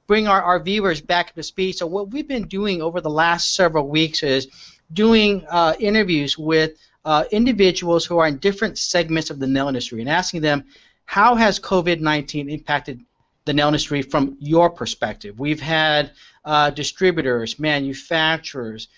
bring our viewers back up to speed. So what we've been doing over the last several weeks is doing interviews with individuals who are in different segments of the nail industry and asking them, how has COVID-19 impacted the nail industry from your perspective? We've had distributors, manufacturers.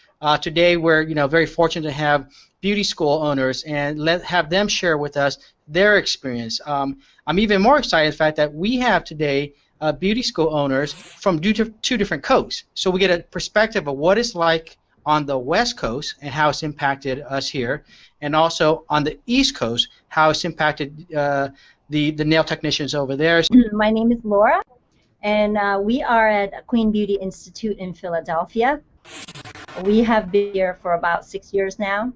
Today we're very fortunate to have beauty school owners and have them share with us their experience. I'm even more excited the fact that we have today beauty school owners from two different coasts. So we get a perspective of what it's like on the West Coast and how it's impacted us here, and also on the East Coast, how it's impacted the nail technicians over there. My name is Laura, and we are at Queen Beauty Institute in Philadelphia. We have been here for about 6 years now.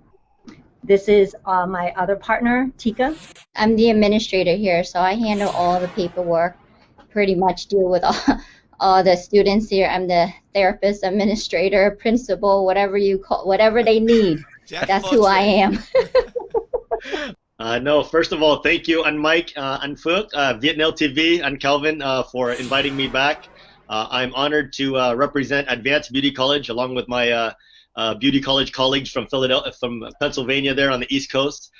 This is my other partner, Tika. I'm the administrator here, so I handle all the paperwork, pretty much deal with all the students here. I'm the therapist, administrator, principal, whatever you call, whatever they need. That's who I am. No, first of all, thank you, and Mike, and Phước, Vietnam TV, and Calvin for inviting me back. I'm honored to represent Advanced Beauty College along with my beauty college colleagues from Pennsylvania there on the East Coast.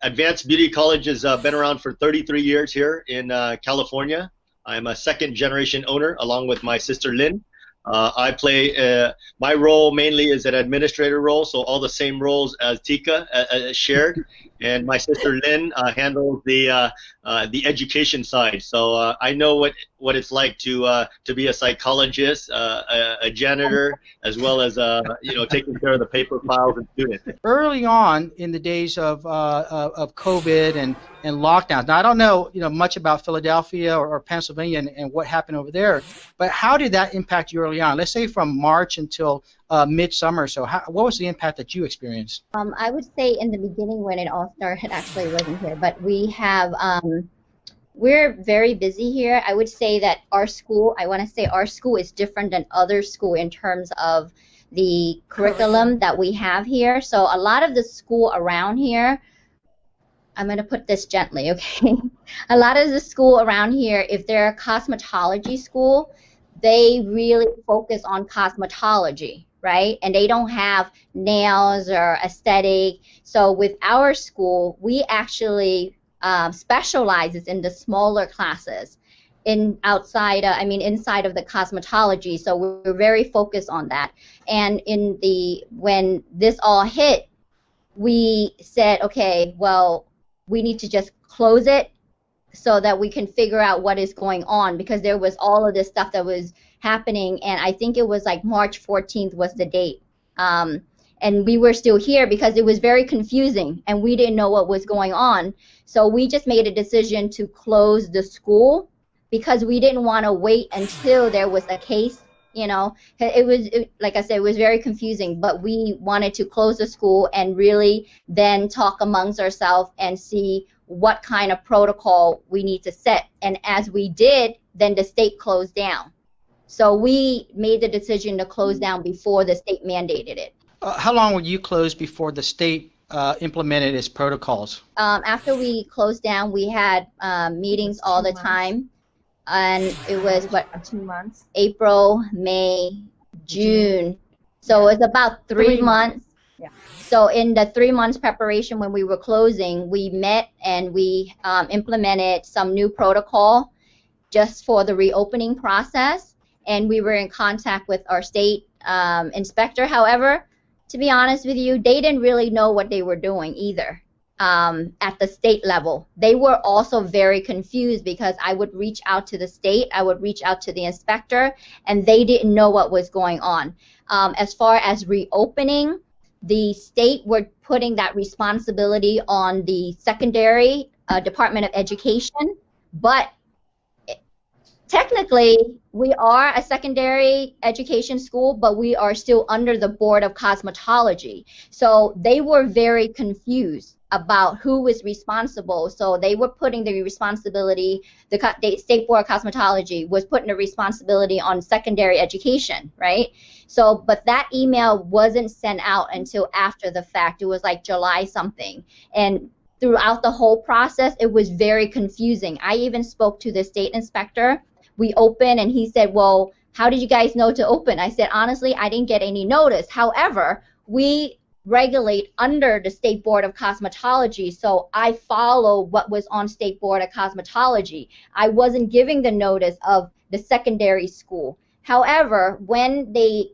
Advanced Beauty College has been around for 33 years here in California. I'm a second-generation owner along with my sister Lynn. I play, my role mainly is an administrator role, so all the same roles as Tika shared, and my sister Lynn handles the education side. So I know what it's like to be a psychologist, a janitor, as well as taking care of the paper files and students. Early on in the days of COVID and lockdowns. Now I don't know much about Philadelphia or Pennsylvania and what happened over there, but how did that impact you early on? Let's say from March until midsummer. So what was the impact that you experienced? I would say in the beginning when it all started, actually wasn't here, but we have, we're very busy here. I would say that our school is different than other school in terms of the curriculum that we have here. So a lot of the school around here, I'm going to put this gently, okay? A lot of the school around here, if they're a cosmetology school, they really focus on cosmetology, right? And they don't have nails or aesthetic. So with our school, we actually specializes in the smaller classes inside of the cosmetology. So we're very focused on that. And when this all hit, we said, okay, well, we need to just close it so that we can figure out what is going on, because there was all of this stuff that was happening, and I think it was like March 14th was the date. And we were still here because it was very confusing and we didn't know what was going on. So we just made a decision to close the school because we didn't want to wait until there was a case. Like I said, it was very confusing, but we wanted to close the school and really then talk amongst ourselves and see what kind of protocol we need to set. And as we did, then the state closed down. So we made the decision to close down before the state mandated it. How long were you closed before the state implemented its protocols? After we closed down, we had meetings all the time. And it was, 2 months? April, May, June. So it was about 3 months. Yeah. So in the 3 months preparation when we were closing, we met and we implemented some new protocol just for the reopening process. And we were in contact with our state inspector. However, to be honest with you, they didn't really know what they were doing either. At the state level. They were also very confused because I would reach out to the state, I would reach out to the inspector, and they didn't know what was going on. As far as reopening, the state were putting that responsibility on the secondary Department of Education, but technically we are a secondary education school, but we are still under the Board of Cosmetology. So they were very confused about who was responsible. So they were putting the responsibility, the State Board of Cosmetology was putting the responsibility on secondary education, right? So, but that email wasn't sent out until after the fact. It was like July something. And throughout the whole process, it was very confusing. I even spoke to the state inspector, we open, and he said, well, how did you guys know to open? I said, honestly, I didn't get any notice. However, we regulate under the State Board of Cosmetology, so I follow what was on State Board of Cosmetology. I wasn't giving the notice of the secondary school. However, when they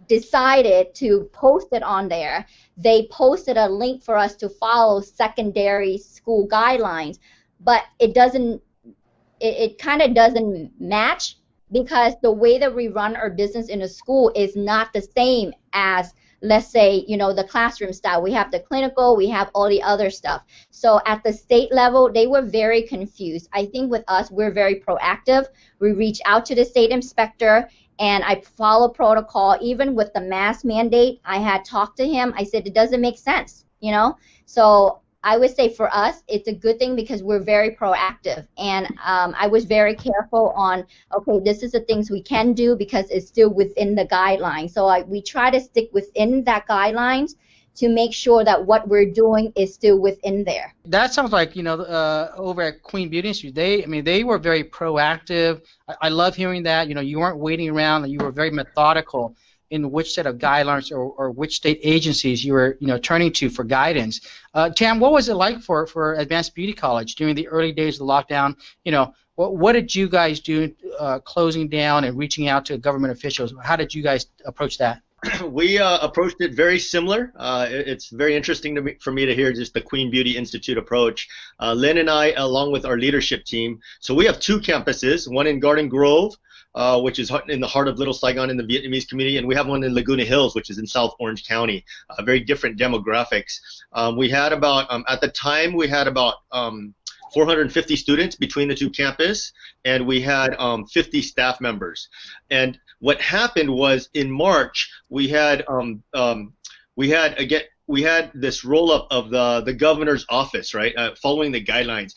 decided to post it on there, they posted a link for us to follow secondary school guidelines, but it doesn't, it kind of doesn't match, because the way that we run our business in a school is not the same as, let's say, you know, the classroom style. We have the clinical, we have all the other stuff. So at the state level, they were very confused. I think with us, we're very proactive. We reach out to the state inspector, and I follow protocol. Even with the mask mandate, I had talked to him. I said, it doesn't make sense, you know? So I would say for us, it's a good thing because we're very proactive. And I was very careful on, okay, this is the things we can do because it's still within the guidelines. So we try to stick within that guidelines to make sure that what we're doing is still within there. That sounds like, you know, over at Queen Beauty Institute, they were very proactive. I love hearing that. You know, you weren't waiting around, and you were very methodical in which set of guidelines or which state agencies you were, you know, turning to for guidance. Tam, what was it like for Advanced Beauty College during the early days of the lockdown? You know, what did you guys do closing down and reaching out to government officials? How did you guys approach that? We approached it very similar. It's very interesting for me to hear just the Queen Beauty Institute approach. Lynn and I, along with our leadership team, so we have two campuses, one in Garden Grove, which is in the heart of Little Saigon in the Vietnamese community, and we have one in Laguna Hills, which is in South Orange County. Very different demographics. We had about, at the time, we had about 450 students between the two campuses, and we had 50 staff members. And what happened was in March we had this roll-up of the governor's office, right, following the guidelines.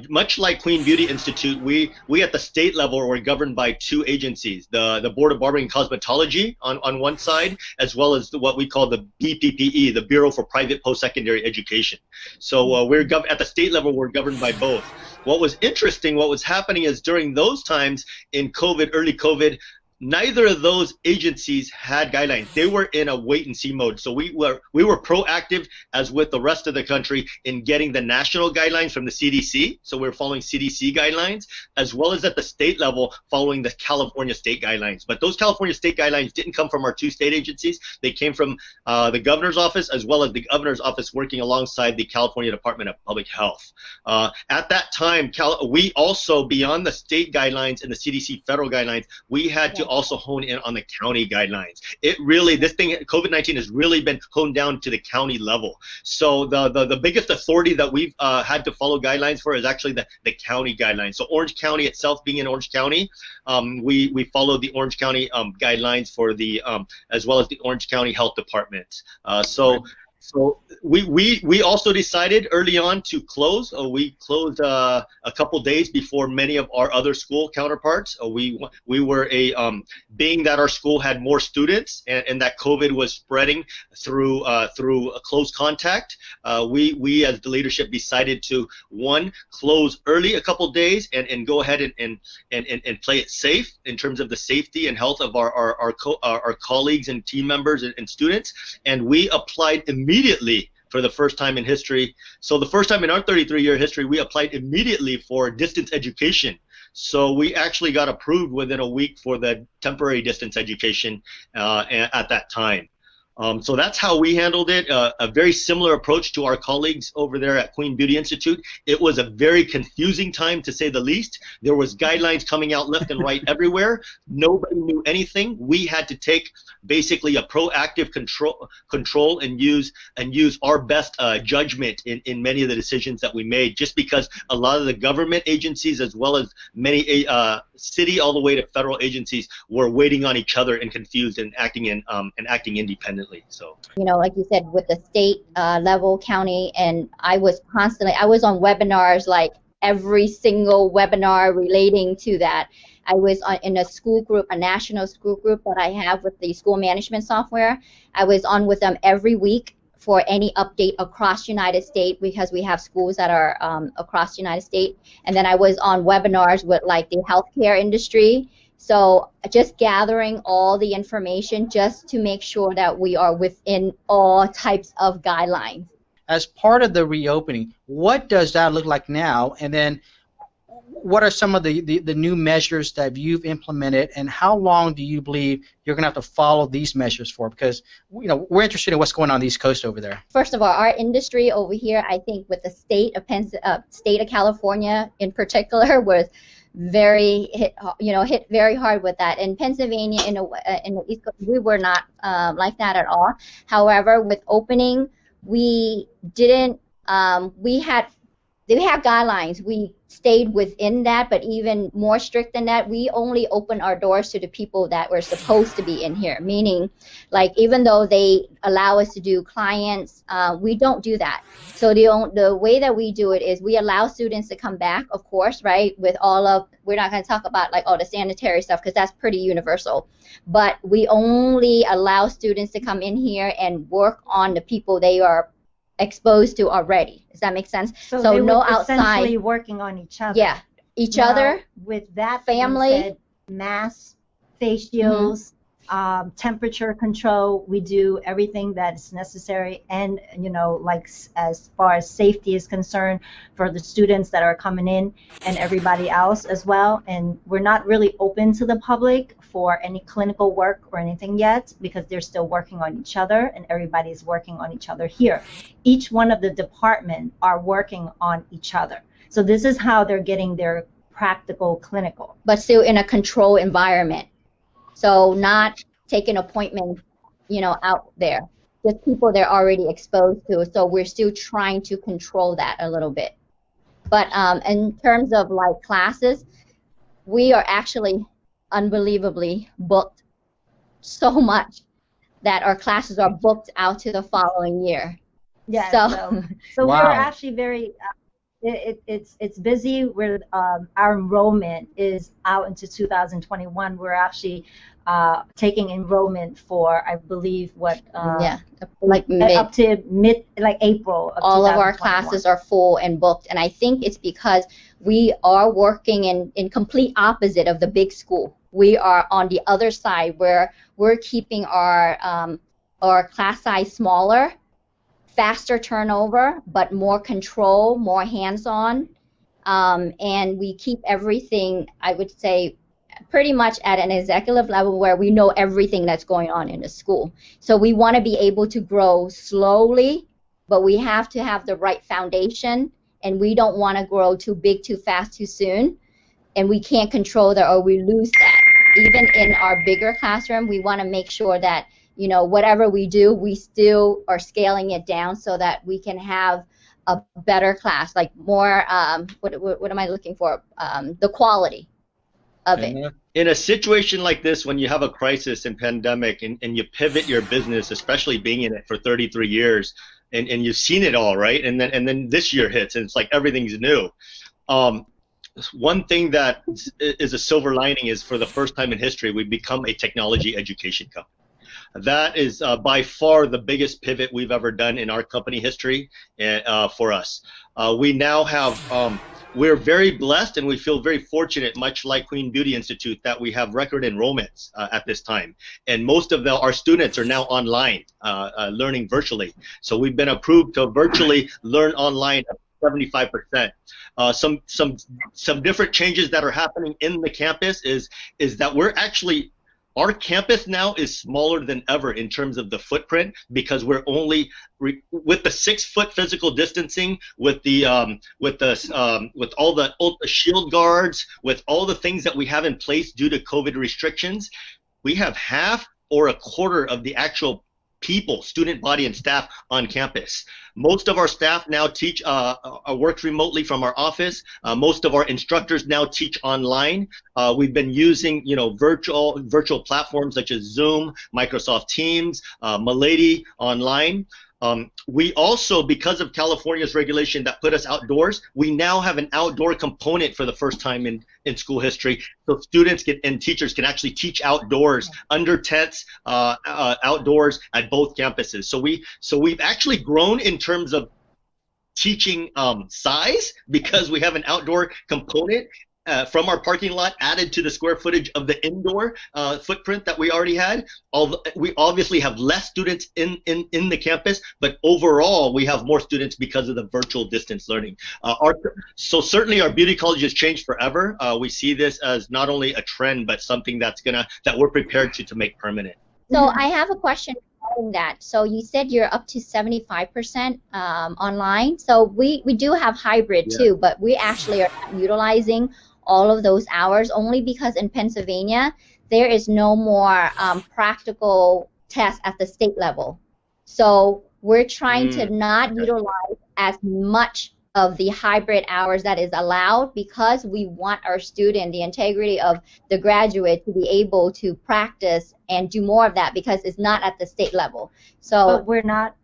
Much like Queen Beauty Institute, we at the state level were governed by two agencies, the Board of Barbering and Cosmetology on one side, as well as what we call the BPPE, the Bureau for Private Post-Secondary Education. So we're at the state level, we're governed by both. What was interesting, what was happening is during those times in COVID, early COVID, neither of those agencies had guidelines. They were in a wait-and-see mode. So we were proactive, as with the rest of the country, in getting the national guidelines from the CDC. So we're following CDC guidelines, as well as at the state level, following the California state guidelines. But those California state guidelines didn't come from our two state agencies. They came from the governor's office, as well as the governor's office working alongside the California Department of Public Health. At that time, we also, beyond the state guidelines and the CDC federal guidelines, we had to also hone in on the county guidelines. It really, this thing, COVID-19 has really been honed down to the county level. So the biggest authority that we've had to follow guidelines for is actually the county guidelines. So Orange County itself, being in Orange County, we followed the Orange County guidelines for the, as well as the Orange County Health Department. So we also decided early on to close. We closed a couple days before many of our other school counterparts. We were being that our school had more students and that COVID was spreading through a close contact. We as the leadership decided to, one, close early a couple days and go ahead and play it safe in terms of the safety and health of our colleagues and team members and students. And we applied immediately for the first time in history. So the first time in our 33-year history, we applied immediately for distance education. So we actually got approved within a week for the temporary distance education at that time. So that's how we handled it, a very similar approach to our colleagues over there at Queen Beauty Institute. It was a very confusing time, to say the least. There was guidelines coming out left and right everywhere. Nobody knew anything. We had to take basically a proactive control and use our best judgment in many of the decisions that we made, just because a lot of the government agencies, as well as many city all the way to federal agencies, were waiting on each other and confused and acting independently. So, you know, like you said, with the state level, county, and I was on webinars, like every single webinar relating to that. I was in a school group, a national school group that I have with the school management software. I was on with them every week for any update across United States, because we have schools that are across the United States. And then I was on webinars with like the healthcare industry. So just gathering all the information just to make sure that we are within all types of guidelines. As part of the reopening, what does that look like now? And then what are some of the new measures that you've implemented, and how long do you believe you're going to have to follow these measures for? Because we're interested in what's going on the East Coast over there. First of all, our industry over here, I think with the state of California in particular, was very hit very hard with that. In Pennsylvania, in the East Coast, we were not like that at all. However, with opening, we didn't. We had guidelines. We stayed within that, but even more strict than that, we only opened our doors to the people that were supposed to be in here. Meaning, like, even though they allow us to do clients, we don't do that. So the way that we do it is we allow students to come back, of course, right? With all of, we're not going to talk about like all the sanitary stuff because that's pretty universal. But we only allow students to come in here and work on the people they are exposed to already. Does that make sense? So they no were outside. Essentially outside working on each other. Yeah, each now, other. With that family, said, masks, face shields, temperature control. We do everything that's necessary, and like as far as safety is concerned for the students that are coming in and everybody else as well. And we're not really open to the public for any clinical work or anything yet because they're still working on each other, and everybody's working on each other here. Each one of the departments are working on each other. So this is how they're getting their practical clinical. But still in a controlled environment. So not taking appointments, out there. Just people they're already exposed to. So we're still trying to control that a little bit. But in terms of like classes, we are actually unbelievably booked so much that our classes are booked out to the following year. Yeah. So wow. We're actually very. It's busy. We're our enrollment is out into 2021. We're actually taking enrollment for, I believe, like up to mid, like April of all of our classes are full and booked, and I think it's because we are working in complete opposite of the big school. We are on the other side where we're keeping our class size smaller, faster turnover, but more control, more hands-on, and we keep everything, I would say, pretty much at an executive level where we know everything that's going on in the school. So we want to be able to grow slowly, but we have to have the right foundation, and we don't want to grow too big, too fast, too soon, and we can't control that or we lose that. Even in our bigger classroom, we want to make sure that whatever we do, we still are scaling it down so that we can have a better class, like more, what am I looking for? The quality of it. In a situation like this, when you have a crisis and pandemic and you pivot your business, especially being in it for 33 years, and you've seen it all, right? And then this year hits and it's like everything's new. One thing that is a silver lining is for the first time in history, we've become a technology education company. That is by far the biggest pivot we've ever done in our company history for us. We now have, we're very blessed and we feel very fortunate, much like Queen Beauty Institute, that we have record enrollments at this time. And most of our students are now online, learning virtually. So we've been approved to virtually learn online 75%. Some different changes that are happening in the campus is that we're actually, our campus now is smaller than ever in terms of the footprint because we're only with the 6-foot physical distancing, with all the shield guards, with all the things that we have in place due to COVID restrictions, we have half or a quarter of the actual people, student body and staff on campus. Most of our staff now teach works remotely from our office. Most of our instructors now teach online. We've been using virtual platforms such as Zoom, Microsoft Teams, Milady online. We also, because of California's regulation that put us outdoors, we now have an outdoor component for the first time in school history. So students and teachers can actually teach outdoors, under tents, outdoors at both campuses. So we've actually grown in terms of teaching size, because we have an outdoor component from our parking lot added to the square footage of the indoor footprint that we already had. We obviously have less students in the campus, but overall we have more students because of the virtual distance learning. So certainly our beauty college has changed forever. We see this as not only a trend, but something that we're prepared to make permanent. So I have a question regarding that. So you said you're up to 75% online. So we do have hybrid too, but we actually are not utilizing all of those hours, only because in Pennsylvania there is no more practical tests at the state level. So we're trying to not utilize as much of the hybrid hours that is allowed, because we want our student, the integrity of the graduate, to be able to practice and do more of that, because it's not at the state level. So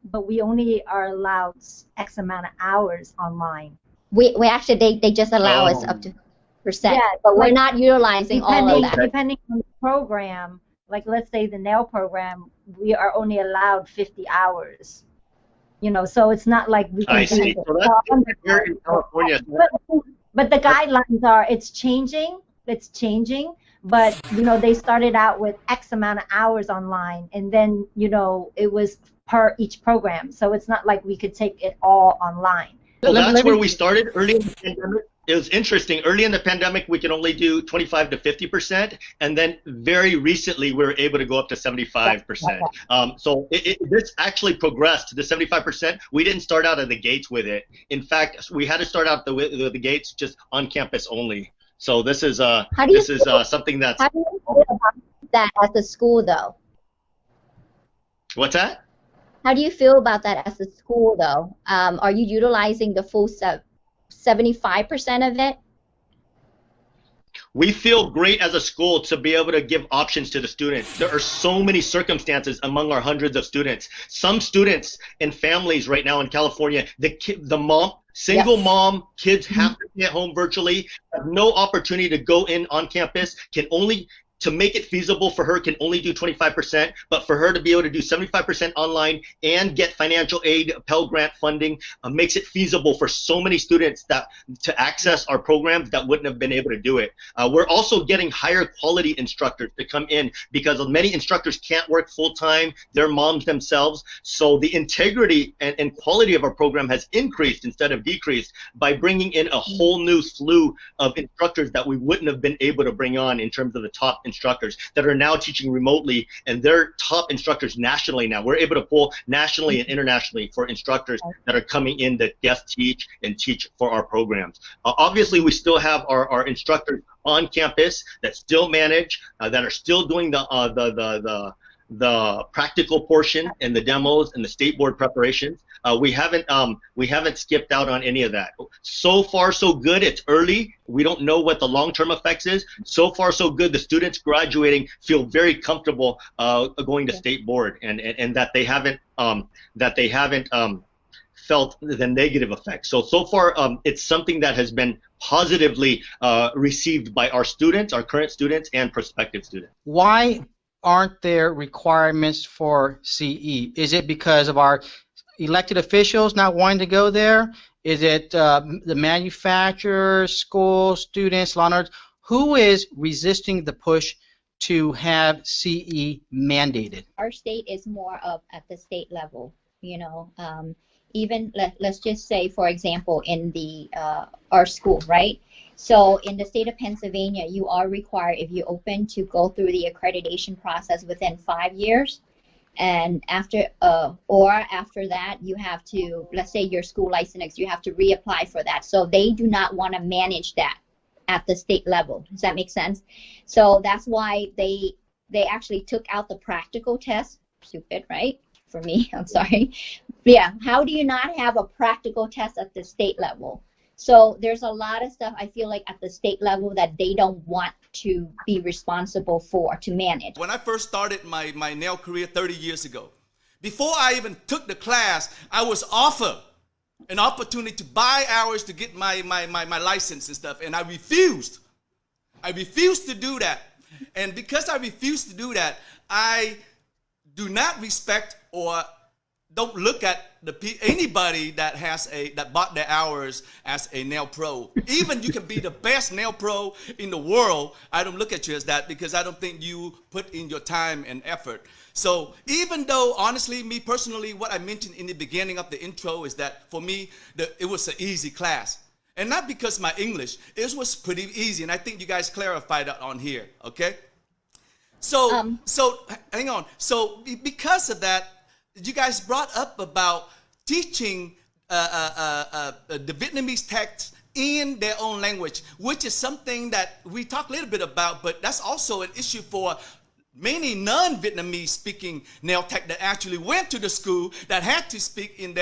but we only are allowed X amount of hours online. We actually, they just allow us up to percent, but we're not utilizing all of that. Depending on the program, like let's say the nail program, we are only allowed 50 hours. You know, so it's not like we can do it. So that's here in California. But the guidelines are, it's changing, but you know, they started out with X amount of hours online, and then, you know, it was per each program, so it's not like we could take it all online. So that's where we started early in the pandemic. It was interesting. Early in the pandemic, we could only do 25 to 50%, and then very recently, we were able to go up to 75%. So this actually progressed to the 75%. We didn't start out at the gates with it. In fact, we had to start out the gates just on campus only. So this is something that's. How do you feel about that at the school, though? What's that? How do you feel about that as a school, though? Are you utilizing the full 75% of it? We feel great as a school to be able to give options to the students. There are so many circumstances among our hundreds of students. Some students and families right now in California, the mom, single mom, kids have to be at home virtually, have no opportunity to go in on campus, to make it feasible for her, can only do 25%, but for her to be able to do 75% online and get financial aid, Pell Grant funding, makes it feasible for so many students to access our programs that wouldn't have been able to do it. We're also getting higher quality instructors to come in, because many instructors can't work full-time, they're moms themselves, so the integrity and quality of our program has increased instead of decreased by bringing in a whole new slew of instructors that we wouldn't have been able to bring on in terms of the top instructors that are now teaching remotely, and they're top instructors nationally now. We're able to pull nationally and internationally for instructors that are coming in to guest teach and teach for our programs. Obviously, we still have our instructors on campus that still manage, that are still doing the practical portion and the demos and the state board preparations. We haven't skipped out on any of that. So far, so good. It's early. We don't know what the long-term effects is. So far, so good. The students graduating feel very comfortable going to state board, and that they haven't felt the negative effects. So far, it's something that has been positively received by our students, our current students, and prospective students. Why aren't there requirements for CE? Is it because of our elected officials not wanting to go there? Is it the manufacturers, schools, students, learners? Who is resisting the push to have CE mandated? Our state is more of at the state level, you know. Even let's just say, for example, in the our school, right? So in the state of Pennsylvania, you are required, if you open, to go through the accreditation process within 5 years. And after that, you have to, let's say your school license, you have to reapply for that. So they do not want to manage that at the state level. Does that make sense? So that's why they actually took out the practical test. Stupid, right? For me, I'm sorry. Yeah, how do you not have a practical test at the state level? So there's a lot of stuff, I feel like, at the state level that they don't want to be responsible for, to manage. When I first started my nail career 30 years ago, before I even took the class, I was offered an opportunity to buy hours to get my license and stuff, and I refused. I refused to do that. And because I refused to do that, I do not respect or don't look at anybody that bought their hours as a nail pro. Even you can be the best nail pro in the world, I don't look at you as that, because I don't think you put in your time and effort. So even though, honestly, me personally, what I mentioned in the beginning of the intro is that for me, it was an easy class. And not because my English, it was pretty easy. And I think you guys clarified that on here, okay? So, hang on. So because of that, you guys brought up about teaching the Vietnamese text in their own language, which is something that we talked a little bit about, but that's also an issue for many non-Vietnamese speaking nail tech that actually went to the school that had to speak in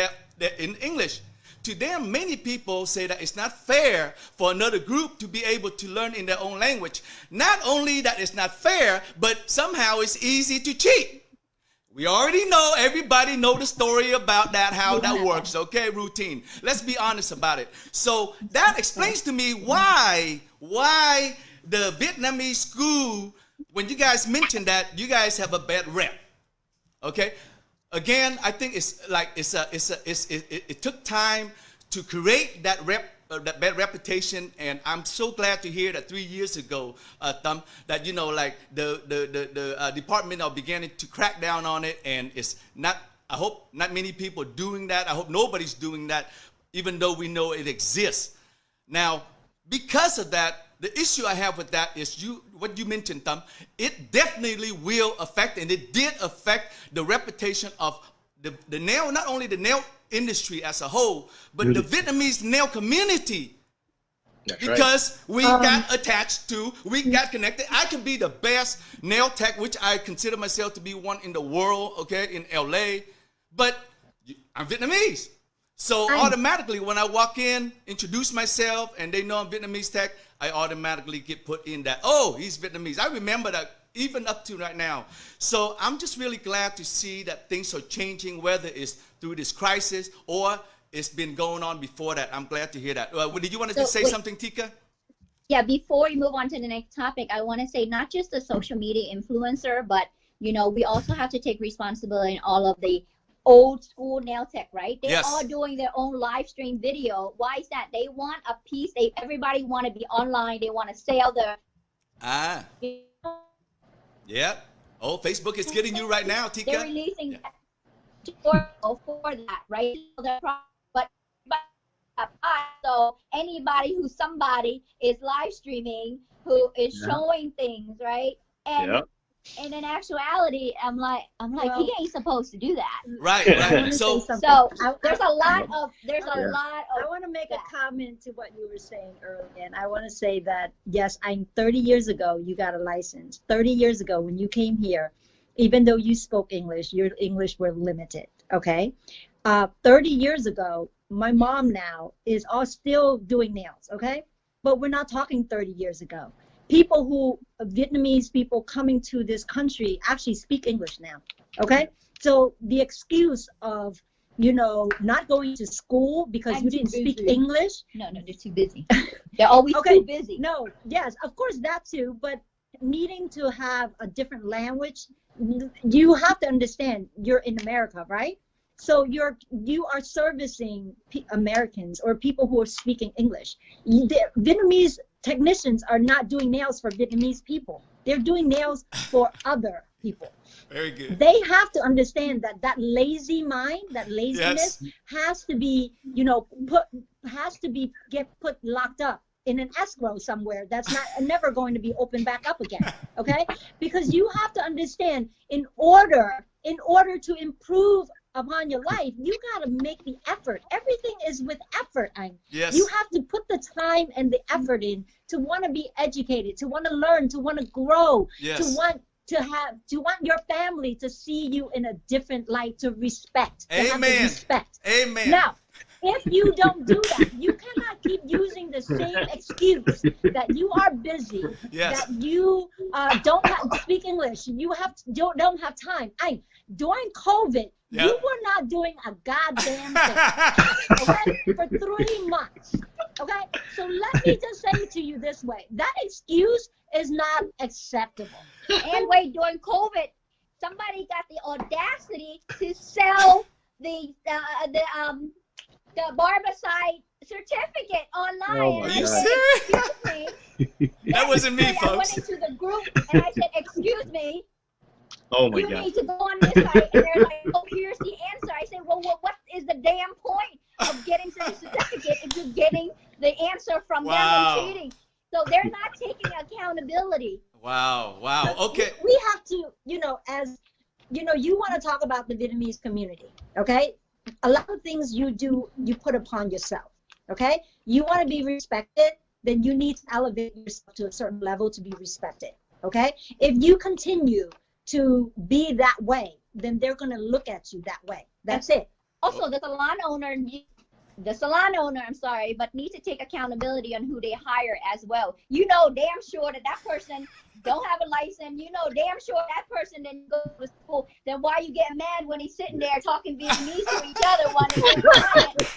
English. To them, many people say that it's not fair for another group to be able to learn in their own language. Not only that it's not fair, but somehow it's easy to cheat. We already know, everybody know the story about that, how that works, okay, routine. Let's be honest about it. So that explains to me why the Vietnamese school, when you guys mentioned that, you guys have a bad rep, okay? Again, I think it took time to create that bad reputation, and I'm so glad to hear that 3 years ago, Tam, that the department are beginning to crack down on it, and it's not. I hope not many people are doing that. I hope nobody's doing that, even though we know it exists. Now, because of that, the issue I have with that is what you mentioned, Tam. It definitely will affect, and it did affect the reputation of the nail, not only the nail industry as a whole, but the Vietnamese nail community. That's because we got attached to, we got connected. I can be the best nail tech, which I consider myself to be one in the world, okay, in LA, but I'm Vietnamese. So automatically when I walk in, introduce myself, and they know I'm Vietnamese tech, I automatically get put in that, oh, he's Vietnamese. I remember that even up to right now. So I'm just really glad to see that things are changing, whether it's through this crisis or it's been going on before that. I'm glad to hear that. Did you want to say something, Tika? Yeah, before we move on to the next topic, I want to say not just the social media influencer, but, you know, we also have to take responsibility in all of the old school nail tech, right? They're all doing their own live stream video. Why is that? They want a piece. Everybody want to be online. They want to sell their... Yeah. Oh, Facebook is getting you right now, Tika. They're releasing for that, right? But so anybody who somebody is live streaming, who is showing things, right? And in actuality, I'm like, well, he ain't supposed to do that. Right. So there's a lot of. I want to make a comment to what you were saying earlier, and I want to say that yes, 30 years ago you got a license. 30 years ago when you came here, even though you spoke English, your English were limited. Okay, 30 years ago, my mom now is all still doing nails. Okay, but we're not talking 30 years ago. Vietnamese people coming to this country actually speak English now, okay? So the excuse of, you know, not going to school because you didn't speak English. No, they're too busy. They're always too busy. No, yes, of course that too, but needing to have a different language, you have to understand you're in America, right? So you are servicing Americans or people who are speaking English. The Vietnamese technicians are not doing nails for Vietnamese people. They're doing nails for other people. Very good. They have to understand that lazy mind, that laziness has to be, you know, get put locked up in an escrow somewhere that's never going to be opened back up again. Okay? Because you have to understand in order to improve upon your life, you got to make the effort. Everything is with effort. Yes. You have to put the time and the effort in to want to be educated, to want to learn, to want to grow, to want your family to see you in a different light, to respect. Amen. Amen. Now, if you don't do that, you cannot keep using the same excuse that you are busy, that you don't speak English, you don't have time. During COVID, Yep. You were not doing a goddamn thing, okay, for 3 months, okay? So let me just say it to you this way. That excuse is not acceptable. And wait, during COVID, somebody got the audacity to sell the barbicide certificate online. Oh my And Are you I said, serious? excuse me. That wasn't me, I went folks. into the group and I said, excuse me, Oh my you God. need to go on this site. And they're like, oh, here's the answer. I said, well, what is the damn point of getting to the certificate if you're getting the answer from them Wow. and cheating? So they're not taking accountability. Wow. Wow. Okay. We have to, as you want to talk about the Vietnamese community, okay? A lot of things you do, you put upon yourself, okay? You want to be respected, then you need to elevate yourself to a certain level to be respected, okay? If you continue to be that way, then they're going to look at you that way. That's it. Also, the salon owner, I'm sorry, but need to take accountability on who they hire as well. You know damn sure that person don't have a license. You know damn sure that person didn't go to school. Then why you get mad when he's sitting there talking Vietnamese to each other one day?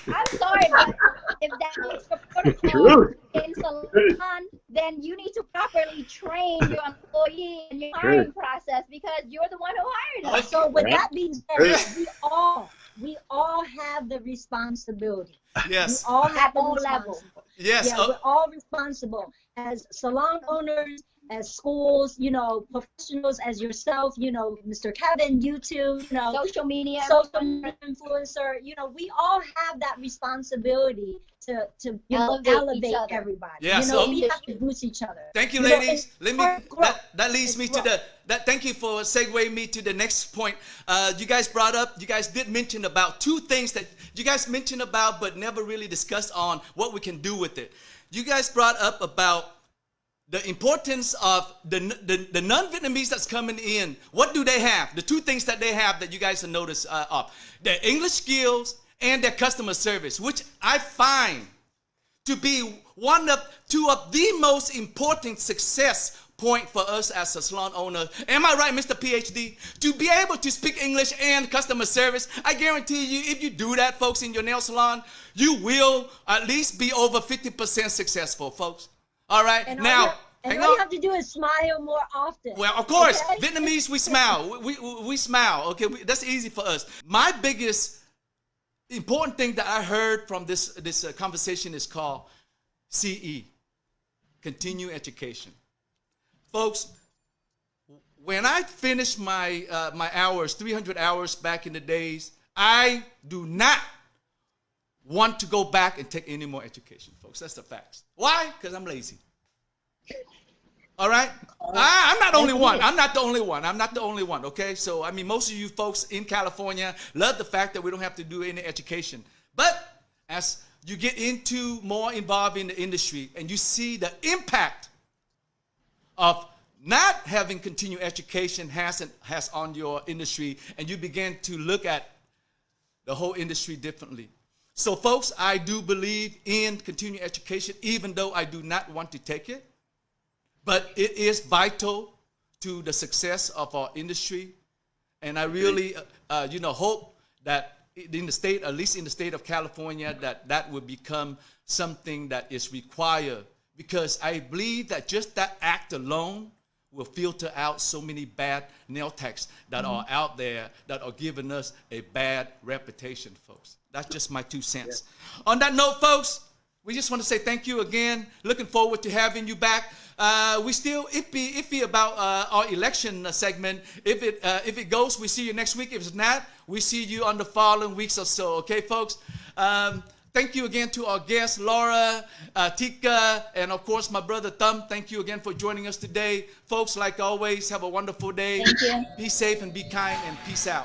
I'm sorry, but if that makes the protocol in salon, then you need to properly train your employee and your hiring process because you're the one who hired them. So with that being said, we all have the responsibility. Yes. We all have the all levels. responsibility. Yes. Yeah, we're all responsible as salon owners, as schools, professionals, as yourself, Mr. Kevin, you too, Social media. social media influencer, we all have that responsibility to elevate each other. everybody. Yeah, We have to boost each other. Thank you, You know, ladies. it's Let me. hard growth. That leads me to thank you for segueing me to the next point. You guys did mention about two things that you guys mentioned about, but never really discussed on what we can do with it. You guys brought up about the importance of the non-Vietnamese that's coming in. What do they have? The two things that they have that you guys have noticed of their English skills and their customer service, which I find to be two of the most important success point for us as a salon owner. Am I right, Mr. PhD? To be able to speak English and customer service, I guarantee you, if you do that, folks, in your nail salon, you will at least be over 50% successful, folks. All right, And now, all you have to do is smile more often. well, of course, okay? Vietnamese, we smile. We smile, okay? That's easy for us. My biggest important thing that I heard from this conversation is called CE, Continue Education. Folks, when I finished my hours, 300 hours back in the days, I do not want to go back and take any more education, folks. That's the facts. Why? Because I'm lazy. All right? I'm not the only one. I'm not the only one, okay? So, I mean, most of you folks in California love the fact that we don't have to do any education. But as you get more involved in the industry and you see the impact of not having continued education has on your industry, and you begin to look at the whole industry differently. So, folks, I do believe in continuing education, even though I do not want to take it. But it is vital to the success of our industry. And I really, hope that in the state, at least in the state of California, that will become something that is required. Because I believe that just that act alone will filter out so many bad nail techs that are out there that are giving us a bad reputation, folks. That's just my 2 cents. Yeah. On that note, folks, we just want to say thank you again. Looking forward to having you back. We still iffy about our election segment. If it goes, we see you next week. If it's not, we see you on the following weeks or so. Okay, folks? Thank you again to our guests, Laura, Tika, and of course, my brother Tam. Thank you again for joining us today. Folks, like always, have a wonderful day. Thank you. Be safe and be kind, and peace out.